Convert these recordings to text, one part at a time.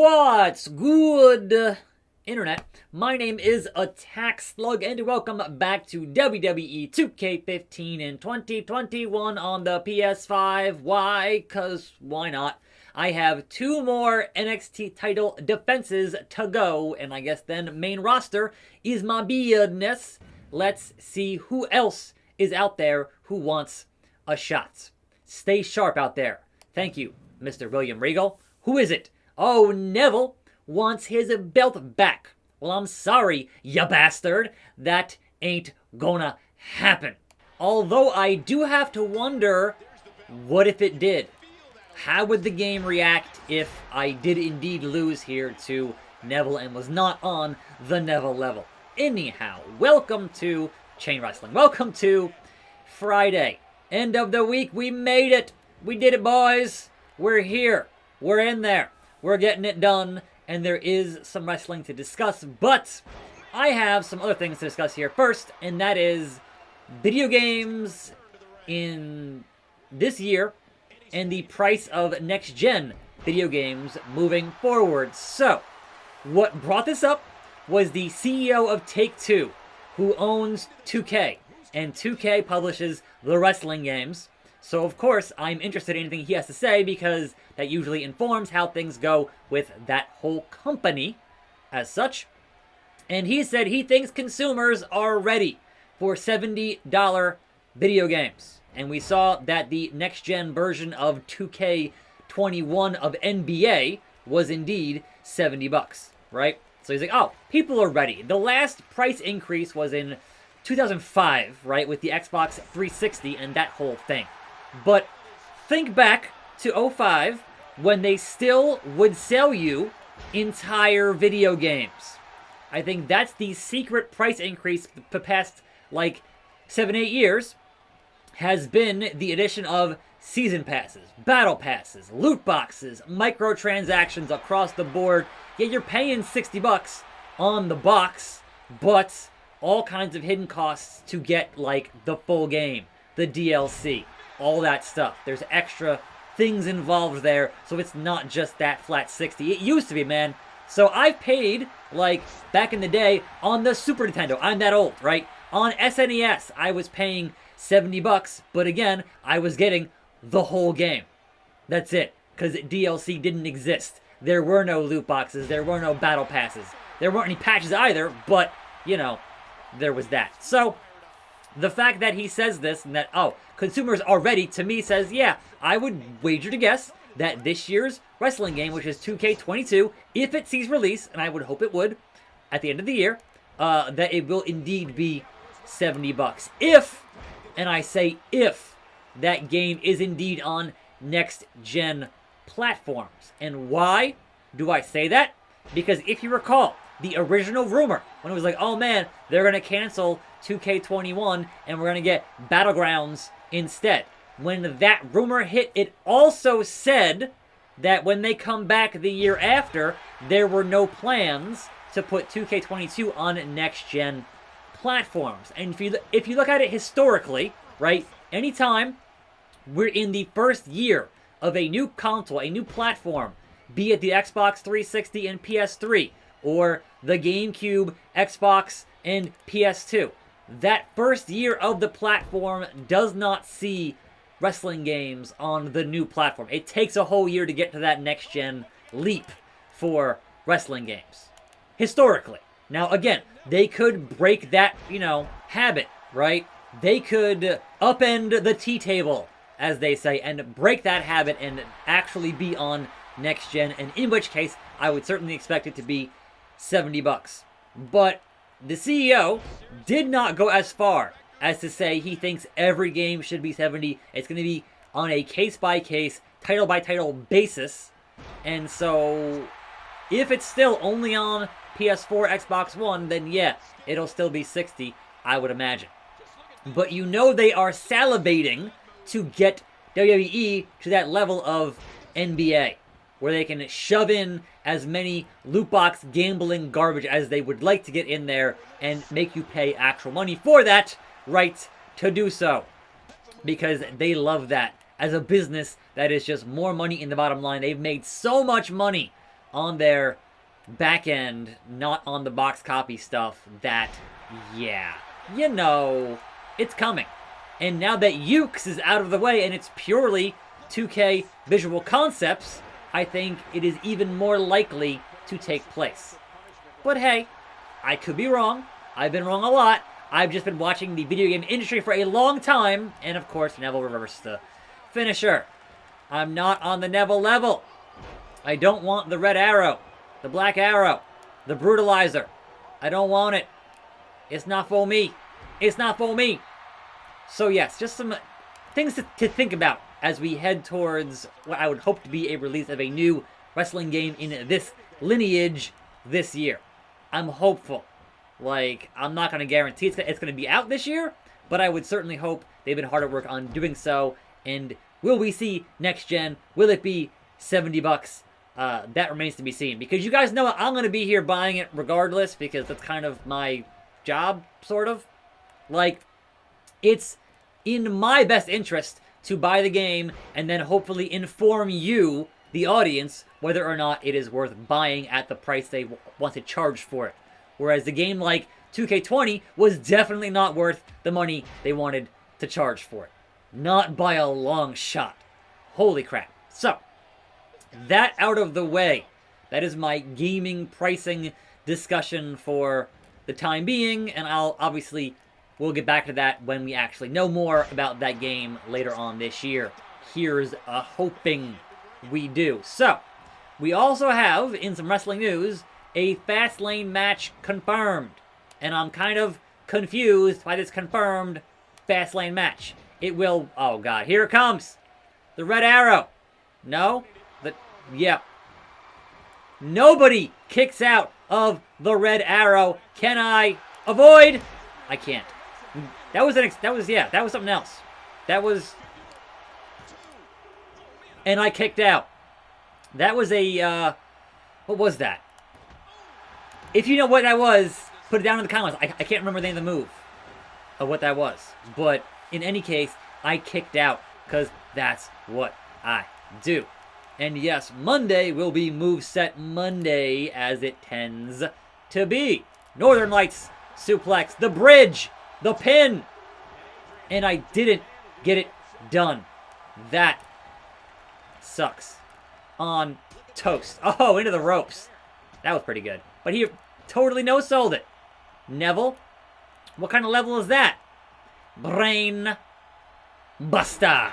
What's good, Internet? My name is attackslug, and welcome back to WWE 2K15 in 2021 on the PS5. Why? 'Cause why not? I have two more NXT title defenses to go, and I guess then main roster is my business. Let's see who else is out there who wants a shot. Stay sharp out there. Thank you, Mr. William Regal. Who is it? Oh, Neville wants his belt back. Well, I'm sorry, ya bastard. That ain't gonna happen. Although I do have to wonder, what if it did? How would the game react if I did indeed lose here to Neville and was not on the Neville level? Anyhow, welcome to Chain Wrestling. Welcome to Friday. End of the week. We made it. We did it, boys. We're here. We're in there. We're getting it done, and there is some wrestling to discuss, but I have some other things to discuss here first, and that is video games in this year and the price of next-gen video games moving forward. So, what brought this up was the CEO of Take-Two, who owns 2K, and 2K publishes the wrestling games. So, of course, I'm interested in anything he has to say because that usually informs how things go with that whole company as such. And he said he thinks consumers are ready for $70 video games. And we saw that the next-gen version of 2K21 of NBA was indeed $70, right? So he's like, oh, people are ready. The last price increase was in 2005, right, with the Xbox 360 and that whole thing. But think back to 2005 when they still would sell you entire video games. I think that's the secret price increase the past, like, 7-8 years has been the addition of season passes, battle passes, loot boxes, microtransactions across the board. Yeah, you're paying $60 on the box, but all kinds of hidden costs to get, like, the full game, the DLC. All that stuff. There's extra things involved there, so it's not just that flat 60. It used to be, man. So I've paid, like, back in the day, on the Super Nintendo. I'm that old, right? On SNES, I was paying $70, but again, I was getting the whole game. That's it, because DLC didn't exist. There were no loot boxes. There were no battle passes. There weren't any patches either, but, you know, there was that. So the fact that he says this and that, oh, consumers are ready, to me says, yeah, I would wager to guess that this year's wrestling game, which is 2K22, if it sees release, and I would hope it would, at the end of the year, that it will indeed be $70. If, and I say if, that game is indeed on next-gen platforms. And why do I say that? Because if you recall, the original rumor, when it was like, oh man, they're going to cancel 2K21 and we're going to get Battlegrounds instead. When that rumor hit, it also said that when they come back the year after, there were no plans to put 2K22 on next-gen platforms. And if you look at it historically, right, anytime we're in the first year of a new console, a new platform, be it the Xbox 360 and PS3, or the GameCube, Xbox, and PS2. That first year of the platform does not see wrestling games on the new platform. It takes a whole year to get to that next-gen leap for wrestling games. Historically. Now, again, they could break that, habit, right? They could upend the tea table, as they say, and break that habit and actually be on next-gen, and in which case, I would certainly expect it to be $70. But the CEO did not go as far as to say he thinks every game should be $70. It's going to be on a case-by-case, title-by-title basis. And so, if it's still only on PS4, Xbox One, then yeah, it'll still be $60, I would imagine. But you know they are salivating to get WWE to that level of NBA, where they can shove in as many loot box gambling garbage as they would like to get in there and make you pay actual money for that right to do so. Because they love that. As a business, that is just more money in the bottom line. They've made so much money on their back end, not on the box copy stuff, that, yeah, you know, it's coming. And now that Yuke's is out of the way and it's purely 2K visual concepts, I think it is even more likely to take place. But hey, I could be wrong. I've been wrong a lot. I've just been watching the video game industry for a long time, and of course, Neville reversed the finisher. I'm not on the Neville level. I don't want the red arrow, the black arrow, the brutalizer. I don't want it. It's not for me. It's not for me. So yes, just some things to think about as we head towards what I would hope to be a release of a new wrestling game in this lineage this year. I'm hopeful. Like, I'm not going to guarantee it's going to be out this year, but I would certainly hope they've been hard at work on doing so. And will we see next gen? Will it be $70? That remains to be seen. Because you guys know I'm going to be here buying it regardless, because that's kind of my job, sort of. Like, it's in my best interest to buy the game and then hopefully inform you, the audience, whether or not it is worth buying at the price they want to charge for it. Whereas the game like 2K20 was definitely not worth the money they wanted to charge for it. Not by a long shot. Holy crap. So, that out of the way. That is my gaming pricing discussion for the time being, and we'll get back to that when we actually know more about that game later on this year. Here's a hoping we do. So, we also have, in some wrestling news, a Fastlane match confirmed. And I'm kind of confused by this confirmed Fastlane match. It will... Oh, God. Here it comes. The red arrow. No? Yeah. Nobody kicks out of the red arrow. Can I avoid? I can't. That was something else. That was... And I kicked out. That was a, what was that? If you know what that was, put it down in the comments. I can't remember the name of the move of what that was. But in any case, I kicked out because that's what I do. And yes, Monday will be Moveset Monday, as it tends to be. Northern Lights suplex, the bridge, the pin. And I didn't get it done. That sucks. On toast. Oh, into the ropes. That was pretty good. But he totally no-sold it. Neville, what kind of level is that? Brain Buster.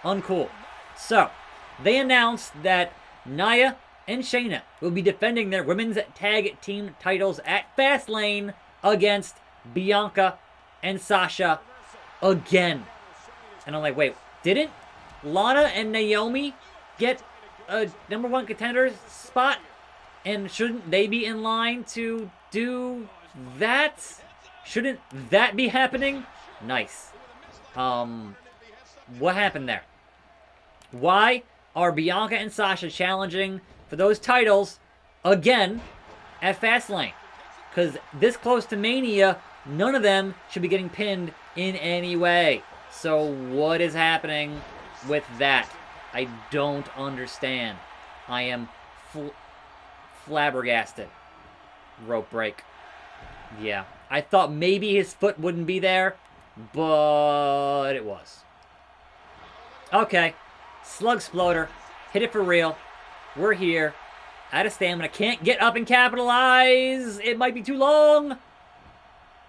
Uncool. So, they announced that Nia and Shayna will be defending their women's tag team titles at Fastlane against Bianca and Sasha again. And I'm like, wait, didn't Lana and Naomi get a #1 contender spot? And shouldn't they be in line to do that? Shouldn't that be happening? Nice. What happened there? Why are Bianca and Sasha challenging for those titles again at Fastlane? Because this close to Mania, none of them should be getting pinned in any way. So what is happening with that? I don't understand. I am flabbergasted. Rope break. Yeah. I thought maybe his foot wouldn't be there, but it was. Okay. Slug Sploder. Hit it for real. We're here. Out of stamina. Can't get up and capitalize. It might be too long.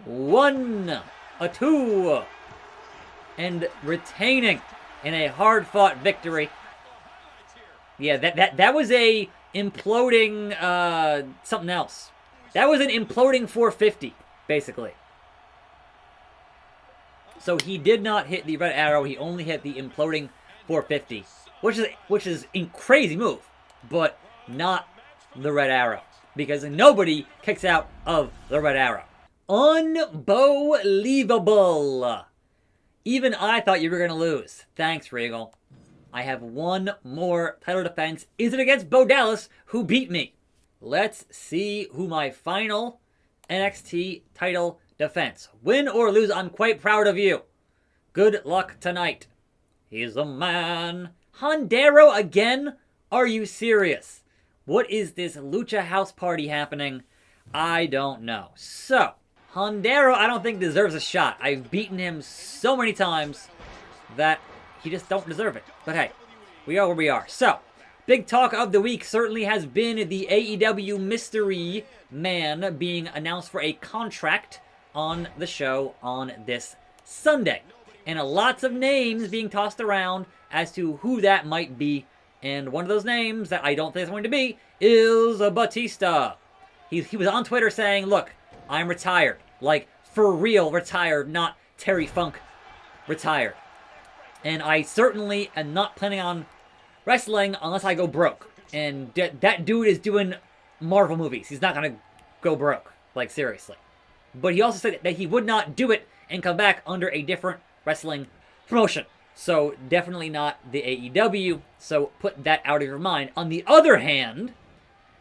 1, a 2. And retaining in a hard-fought victory. Yeah, that was a imploding something else. That was an imploding 450, basically. So he did not hit the red arrow. He only hit the imploding 450, which is a crazy move, but not the red arrow, because nobody kicks out of the red arrow. Unbelievable. Even I thought you were going to lose. Thanks, Regal. I have one more title defense. Is it against Bo Dallas, who beat me? Let's see who my final NXT title defense. Win or lose, I'm quite proud of you. Good luck tonight. He's a man. Hondero again? Are you serious? What is this Lucha House Party happening? I don't know. So, Hondero I don't think deserves a shot. I've beaten him so many times that he just don't deserve it. But hey, we are where we are. So, big talk of the week certainly has been the AEW Mystery Man being announced for a contract on the show on this Sunday. And lots of names being tossed around as to who that might be. And one of those names that I don't think is going to be is Batista. He was on Twitter saying, look, I'm retired. Like, for real retired, not Terry Funk retired. And I certainly am not planning on wrestling unless I go broke. And that dude is doing Marvel movies. He's not going to go broke. Like, seriously. But he also said that he would not do it and come back under a different wrestling promotion. So, definitely not the AEW. So, put that out of your mind. On the other hand,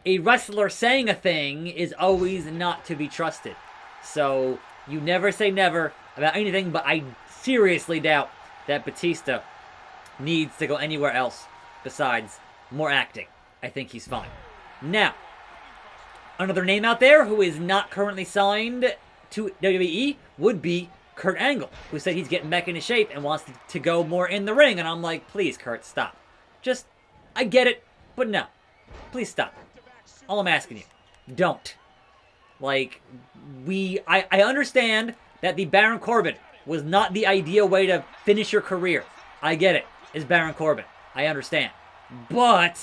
a wrestler saying a thing is always not to be trusted. So, you never say never about anything, but I seriously doubt that Batista needs to go anywhere else besides more acting. I think he's fine. Now, another name out there who is not currently signed to WWE would be Kurt Angle, who said he's getting back into shape and wants to go more in the ring. And I'm like, please, Kurt, stop. Just, I get it, but no. Please stop. All I'm asking you, don't. Like, I understand that the Baron Corbin was not the ideal way to finish your career. I get it. It's Baron Corbin. I understand. But,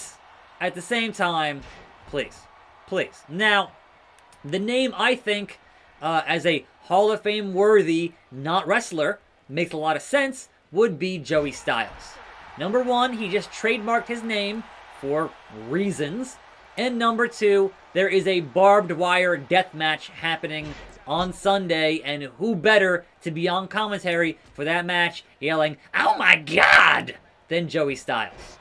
at the same time, please. Please. Now, the name I think, as a Hall of Fame worthy, not wrestler, makes a lot of sense, would be Joey Styles. Number one, he just trademarked his name for reasons. And number two, there is a barbed wire death match happening on Sunday, and who better to be on commentary for that match yelling, "Oh my God!" than Joey Styles.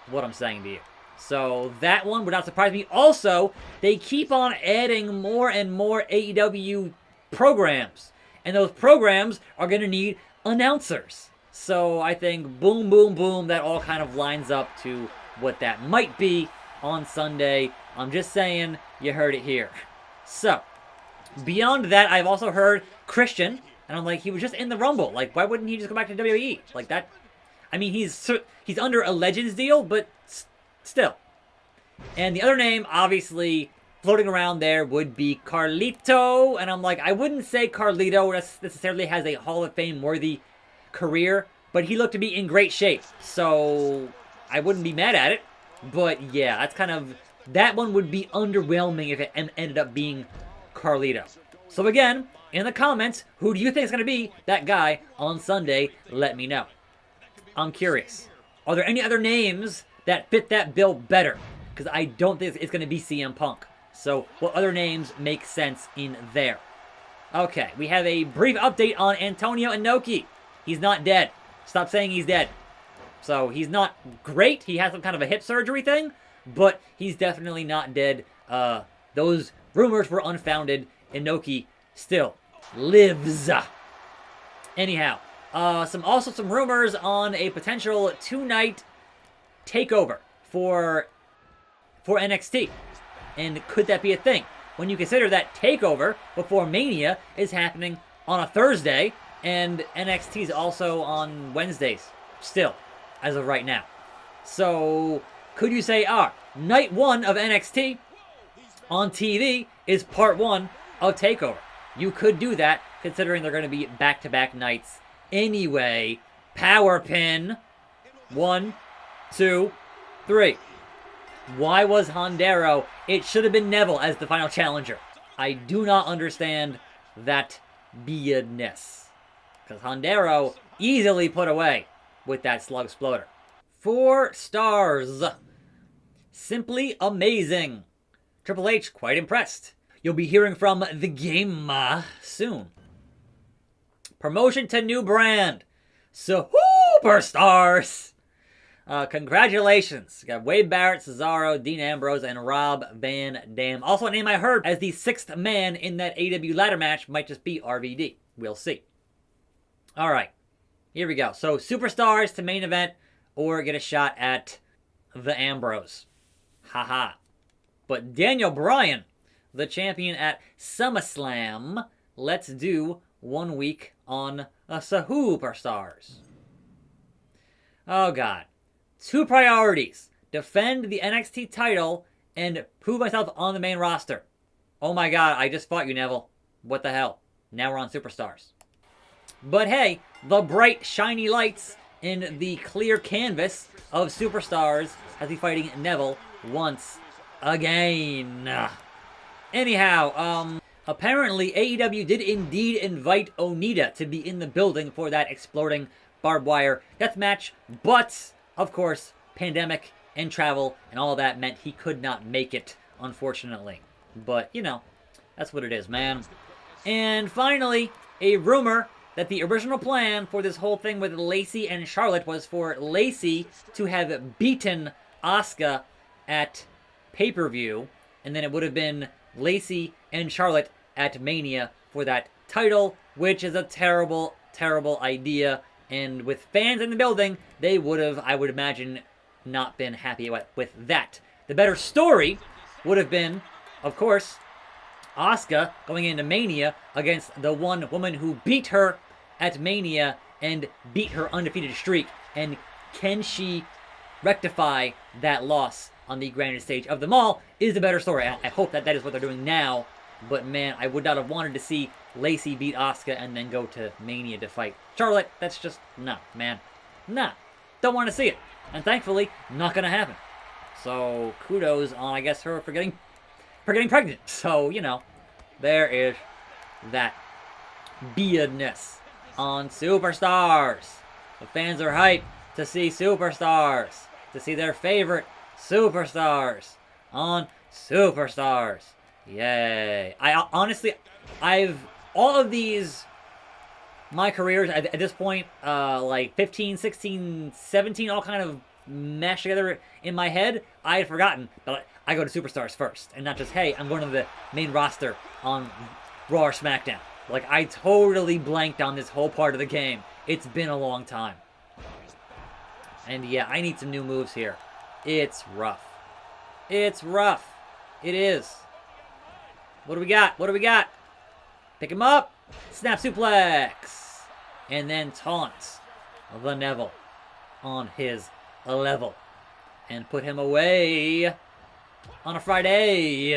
What I'm saying to you. So that one would not surprise me. Also, they keep on adding more and more AEW programs. And those programs are going to need announcers. So I think boom, boom, boom, that all kind of lines up to what that might be on Sunday. I'm just saying, you heard it here. So, beyond that, I've also heard Christian, and I'm like, he was just in the Rumble. Like, why wouldn't he just go back to WWE? Like that, I mean, he's under a Legends deal, but still. And the other name, obviously, floating around there would be Carlito, and I'm like, I wouldn't say Carlito necessarily has a Hall of Fame worthy career, but he looked to be in great shape, so I wouldn't be mad at it. But yeah, that's kind of, that one would be underwhelming if it ended up being Carlito. So again, in the comments, who do you think is going to be that guy on Sunday? Let me know. I'm curious. Are there any other names that fit that bill better? Because I don't think it's going to be CM Punk. So what other names make sense in there? Okay, we have a brief update on Antonio Inoki. He's not dead. Stop saying he's dead. So he's not great. He has some kind of a hip surgery thing, but he's definitely not dead. Those rumors were unfounded. Inoki still lives. Anyhow, some rumors on a potential 2-night takeover for NXT. And could that be a thing? When you consider that takeover before Mania is happening on a Thursday, and NXT is also on Wednesdays still, as of right now. So, could you say, night one of NXT on TV is part one of TakeOver? You could do that, considering they're going to be back-to-back nights anyway. Power pin. 1, 2, 3. Why was Hondero? It should have been Neville as the final challenger. I do not understand that BS. Because Hondero easily put away with that Slug Exploder. 4 stars. Simply amazing. Triple H, quite impressed. You'll be hearing from the game soon. Promotion to new brand. SuuUUUUperstars. Congratulations. You got Wade Barrett, Cesaro, Dean Ambrose, and Rob Van Dam. Also a name I heard as the 6th man in that AEW ladder match might just be RVD. We'll see. Alright. Here we go. So, Superstars to main event or get a shot at the Ambrose. Haha. but Daniel Bryan, the champion at SummerSlam. Let's do 1 week on SuuUUUUperstars. Oh god. 2 priorities. Defend the NXT title and prove myself on the main roster. Oh my god, I just fought you, Neville. What the hell? Now we're on Superstars. But hey, the bright, shiny lights in the clear canvas of Superstars has me fighting Neville once again. Anyhow, apparently AEW did indeed invite Onita to be in the building for that exploding barbed wire death match, but of course, pandemic and travel and all that meant he could not make it, unfortunately. But, you know, that's what it is, man. And finally, a rumor that the original plan for this whole thing with Lacey and Charlotte was for Lacey to have beaten Asuka at pay-per-view, and then it would have been Lacey and Charlotte at Mania for that title, which is a terrible, terrible idea. And with fans in the building, they would have, I would imagine, not been happy with that. The better story would have been, of course, Asuka going into Mania against the one woman who beat her at Mania and beat her undefeated streak. And can she rectify that loss on the grandest stage of them all is the better story. I hope that that is what they're doing now. But man, I would not have wanted to see Lacey beat Asuka and then go to Mania to fight Charlotte. That's just, no, man. Nah. Don't want to see it. And thankfully, not going to happen. So, kudos on, I guess, her for getting pregnant. So, you know, there is that beardness on Superstars. The fans are hyped to see Superstars. To see their favorite Superstars on Superstars. Yay. All of these, my careers at this point, like 15, 16, 17, all kind of meshed together in my head. I had forgotten, but I go to Superstars first, and not just, hey, I'm going to the main roster on Raw or SmackDown. Like, I totally blanked on this whole part of the game. It's been a long time. And yeah, I need some new moves here. It's rough. It's rough. It is. What do we got? What do we got? Pick him up. Snap suplex. And then taunts the Neville on his level. And put him away on a Friday,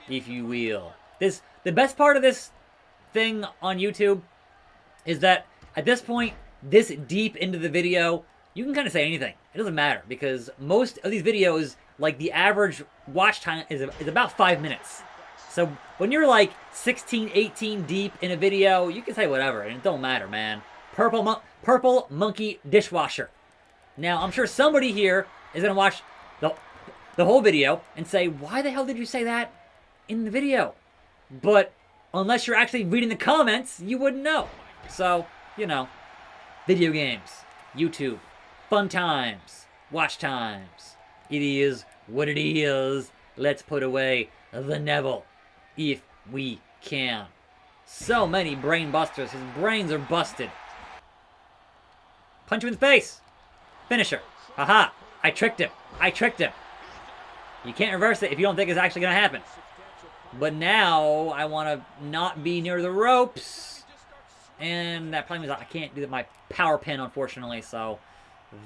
if you will. The best part of this thing on YouTube is that at this point, this deep into the video, you can kind of say anything. It doesn't matter because most of these videos, like the average watch time is about 5 minutes. So when you're like 16, 18 deep in a video, you can say whatever and it don't matter, man. Purple monkey dishwasher. Now, I'm sure somebody here is going to watch the whole video and say, why the hell did you say that in the video? But unless you're actually reading the comments, you wouldn't know. So, you know, video games, YouTube, fun times, watch times. It is what it is. Let's put away the Neville if we can. So many brain busters. His brains are busted. Punch him in the face. Finisher. Haha. I tricked him. I tricked him. You can't reverse it if you don't think it's actually going to happen. But now I want to not be near the ropes. And that probably means I can't do my power pin, unfortunately. So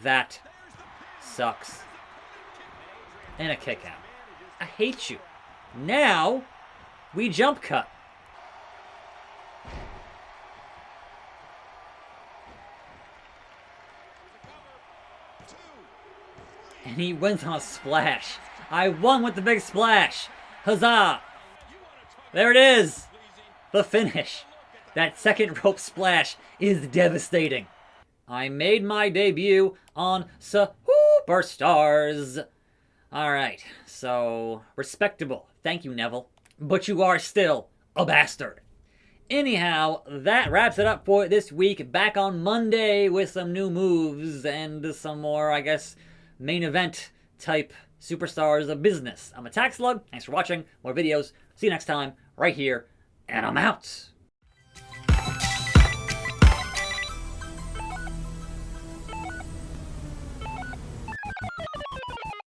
that sucks. And a kick out. I hate you. Now we jump cut. And he wins on a splash. I won with the big splash. Huzzah! There it is. The finish. That second rope splash is devastating. I made my debut on SuuUUUUperstars. Alright, so respectable. Thank you, Neville. But you are still a bastard. Anyhow, that wraps it up for this week. Back on Monday with some new moves and some more, I guess, main event type Superstars of business. I'm attackslug. Thanks for watching. More videos. See you next time right here. And I'm out.